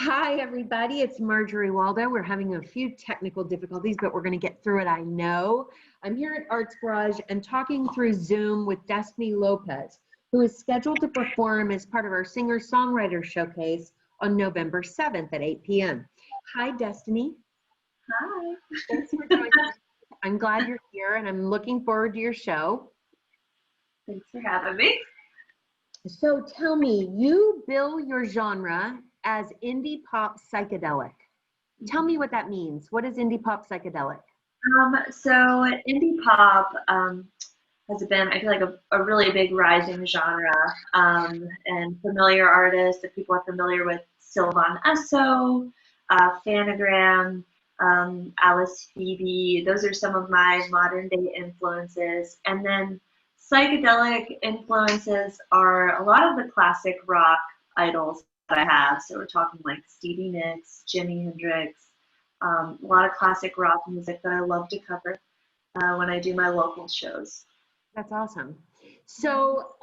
Hi, everybody. It's Marjorie Waldo. We're having a few technical difficulties, but we're going to get through it, I know. I'm here at Arts Garage and talking through Zoom with Destiny Lopez, who is scheduled to perform as part of our Singer-Songwriter Showcase on November 7th at 8 p.m. Hi, Destiny. Hi. Thanks for joining us. I'm glad you're here, and I'm looking forward to your show. Thanks for having me. So tell me, you bill your genre as indie pop psychedelic. Tell me what that means. What is indie pop psychedelic? So indie pop has been, I feel like, a really big rising genre, and familiar artists that people are familiar with: Sylvan Esso, Phanogram, Alice Phoebe. Those are some of my modern day influences. And then psychedelic influences are a lot of the classic rock idols that I have. So we're talking like Stevie Nicks, Jimi Hendrix, a lot of classic rock music that I love to cover when I do my local shows. That's awesome. So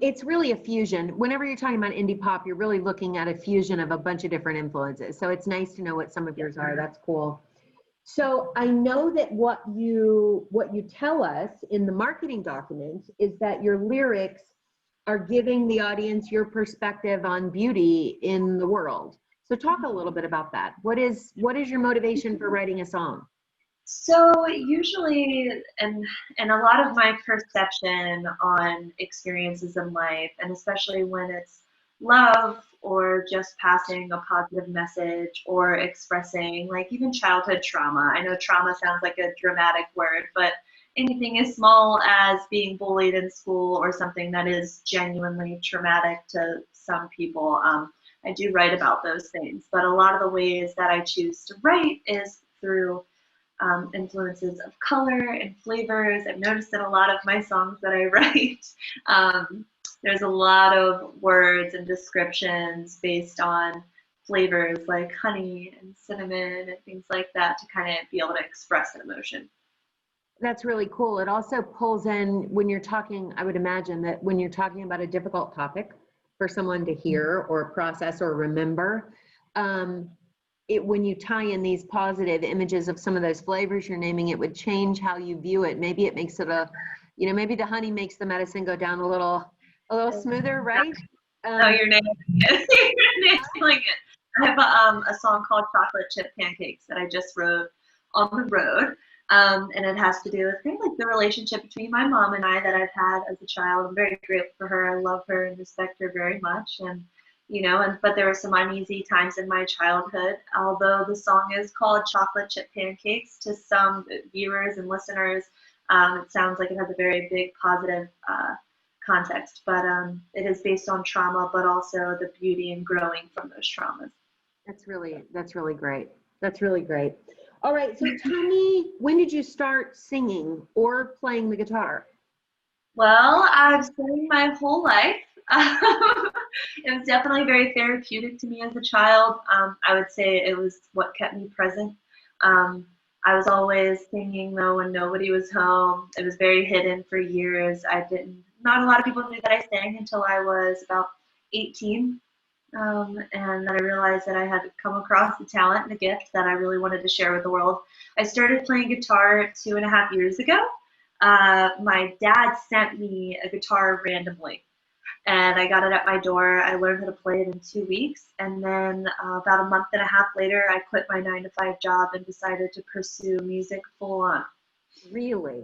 it's really a fusion. Whenever you're talking about indie pop, you're really looking at a fusion of a bunch of different influences. So it's nice to know what some of yours are. That's cool. So I know that what you tell us in the marketing document is that your lyrics are giving the audience your perspective on beauty in the world. So talk a little bit about that. What is your motivation for writing a song? So usually, and a lot of my perception on experiences in life, and especially when it's love or just passing a positive message or expressing like even childhood trauma. I know trauma sounds like a dramatic word, but anything as small as being bullied in school or something that is genuinely traumatic to some people, I do write about those things. But a lot of the ways that I choose to write is through influences of color and flavors. I've noticed in a lot of my songs that I write, there's a lot of words and descriptions based on flavors like honey and cinnamon and things like that to kind of be able to express an emotion. That's really cool. It also pulls in when you're talking, I would imagine that when you're talking about a difficult topic for someone to hear or process or remember, when you tie in these positive images of some of those flavors you're naming, it would change how you view it. Maybe it makes it maybe the honey makes the medicine go down a little smoother, right? Oh, you're nailing it. You're nailing it. I have a song called Chocolate Chip Pancakes that I just wrote on the road. And it has to do with kind of like the relationship between my mom and I that I've had as a child. I'm very grateful for her. I love her and respect her very much. And but there were some uneasy times in my childhood. Although the song is called Chocolate Chip Pancakes, to some viewers and listeners, it sounds like it has a very big positive context. But it is based on trauma, but also the beauty in growing from those traumas. That's really great. That's really great. All right, so tell me, when did you start singing or playing the guitar? Well, I've sang my whole life. It was definitely very therapeutic to me as a child. I would say it was what kept me present. I was always singing though when nobody was home. It was very hidden for years. Not a lot of people knew that I sang until I was about 18. And then I realized that I had come across the talent and the gift that I really wanted to share with the world. I started playing guitar 2.5 years ago. My dad sent me a guitar randomly, and I got it at my door. I learned how to play it in 2 weeks, and then about a month and a half later, I quit my 9-to-5 job and decided to pursue music full on. Really?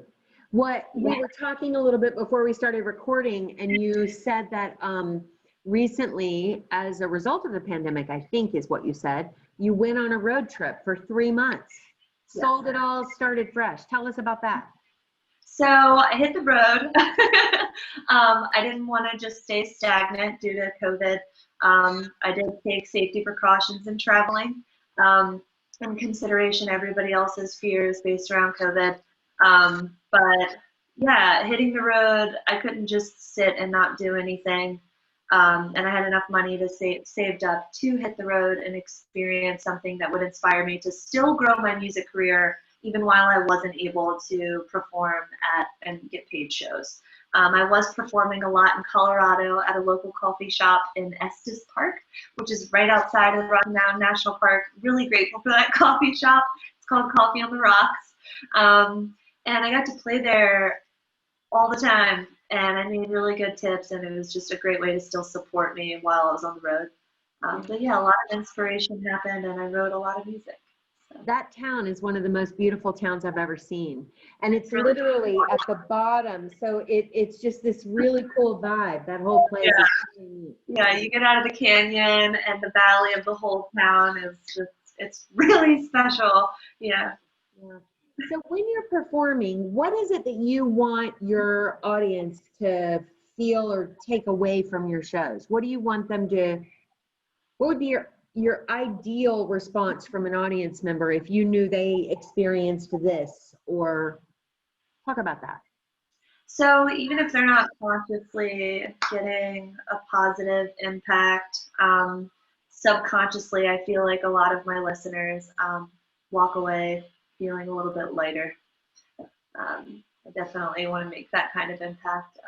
We were talking a little bit before we started recording, and you said that recently, as a result of the pandemic, I think is what you said, you went on a road trip for 3 months, sold it all, started fresh. Tell us about that. So I hit the road. I didn't want to just stay stagnant due to COVID. I did take safety precautions in traveling, in consideration everybody else's fears based around COVID. But yeah, hitting the road, I couldn't just sit and not do anything. And I had enough money to saved up to hit the road and experience something that would inspire me to still grow my music career even while I wasn't able to perform at and get paid shows. I was performing a lot in Colorado at a local coffee shop in Estes Park, which is right outside of the Rocky Mountain National Park. Really grateful for that coffee shop. It's called Coffee on the Rocks. And I got to play there all the time, and I made really good tips, and it was just a great way to still support me while I was on the road. But yeah, a lot of inspiration happened, and I wrote a lot of music. That town is one of the most beautiful towns I've ever seen. And it's literally at the bottom. So it's just this really cool vibe. That whole place is really neat. Yeah, you get out of the canyon and the valley of the whole town is just, it's really special. Yeah. So when you're performing, what is it that you want your audience to feel or take away from your shows? What do you want them to, what would be your ideal response from an audience member if you knew they experienced this, or talk about that? So even if they're not consciously getting a positive impact, subconsciously, I feel like a lot of my listeners walk away feeling a little bit lighter. I definitely want to make that kind of impact,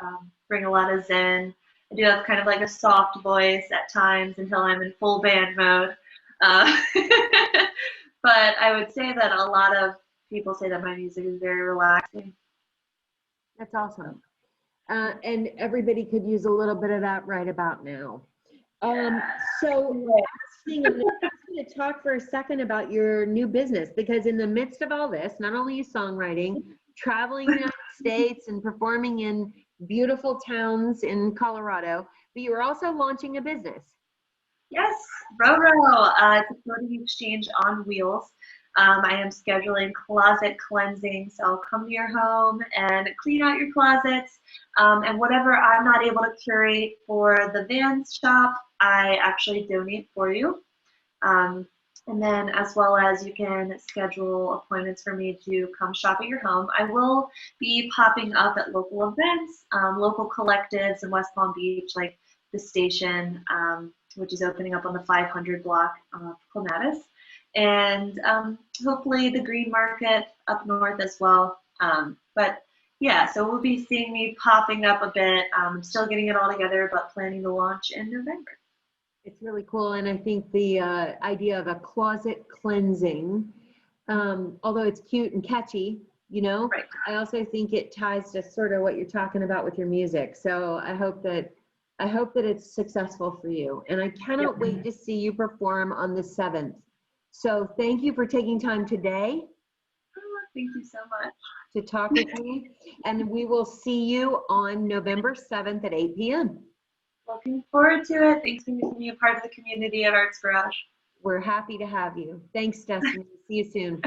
bring a lot of zen. I do have kind of like a soft voice at times until I'm in full band mode. But I would say that a lot of people say that my music is very relaxing. That's awesome. And everybody could use a little bit of that right about now. So I'm going to talk for a second about your new business, because in the midst of all this, not only is songwriting, traveling the United States and performing in beautiful towns in Colorado, but you are also launching a business. Yes, Roro. It's a clothing exchange on wheels. I am scheduling closet cleansing, so I'll come to your home and clean out your closets. And whatever I'm not able to curate for the Vans shop, I actually donate for you. And then as well as you can schedule appointments for me to come shop at your home. I will be popping up at local events, local collectives in West Palm Beach, like the Station, which is opening up on the 500 block of Clematis. And hopefully the Green Market up north as well. But yeah, so we'll be seeing me popping up a bit. I'm still getting it all together, but planning to launch in November. It's really cool. And I think the idea of a closet cleansing, although it's cute and catchy, you know, Right. I also think it ties to sort of what you're talking about with your music. So I hope that it's successful for you. And I cannot wait to see you perform on the 7th. So thank you for taking time today. Thank you so much. To talk with me. And we will see you on November 7th at 8 p.m. Looking forward to it. Thanks for making me a part of the community at Arts Garage. We're happy to have you. Thanks, Destiny. See you soon.